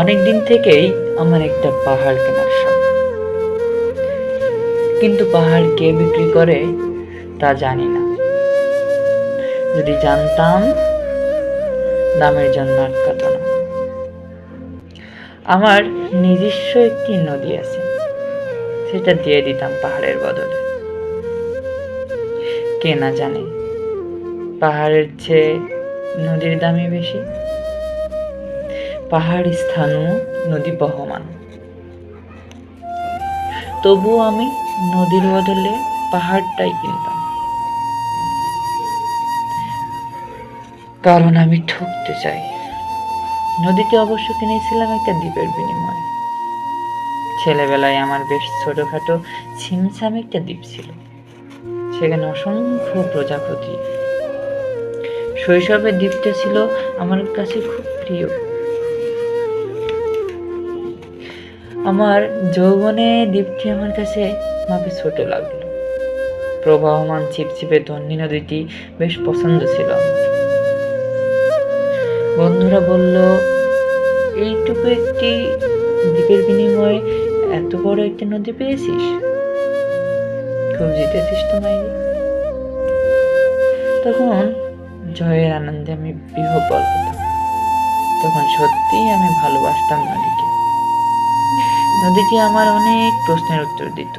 অনেক দিন থেকেই আমার একটা পাহাড় কেনার শখ, কিন্তু পাহাড় কে বিক্রি করে তা জানি না। যদি জানতাম, দামের জন্য আটকাতো না। আমার নিজস্ব একটি নদী আছে, সেটা দিয়ে দিতাম পাহাড়ের বদলে। কে না জানে পাহাড়ের চেয়ে নদীর দামই বেশি। পাহাড় স্থানীয়, নদী বহমান। তবুও আমি নদীর বদলে পাহাড়টাই কিনতাম, কারণ আমি ঠকতে চাই। নদীটি অবশ্য কিনেছিলাম একটা দ্বীপের বিনিময়ে। ছেলেবেলায় আমার বেশ ছোটখাটো ছিমছাম একটা দ্বীপ ছিল, সেখানে অসংখ্য প্রজাপতি। শৈশবের দ্বীপটা ছিল আমার কাছে খুব প্রিয়। আমার যৌবনে দ্বীপটি আমার কাছে মাপে ছোট লাগলো। প্রবাহমান ছিপছিপে ধন্যী নদীটি বেশ পছন্দ ছিল আমার। বন্ধুরা বলল, এইটুকু একটি দ্বীপের বিনিময়ে এত বড় একটা নদী পেয়েছিস, খুব জিতেছিস তো মাইরি। তখন জয়ের আনন্দে আমি বিহ্বল হতাম। তখন সত্যিই আমি ভালোবাসতাম নদীকে। নদীটি আমার অনেক প্রশ্নের উত্তর দিত।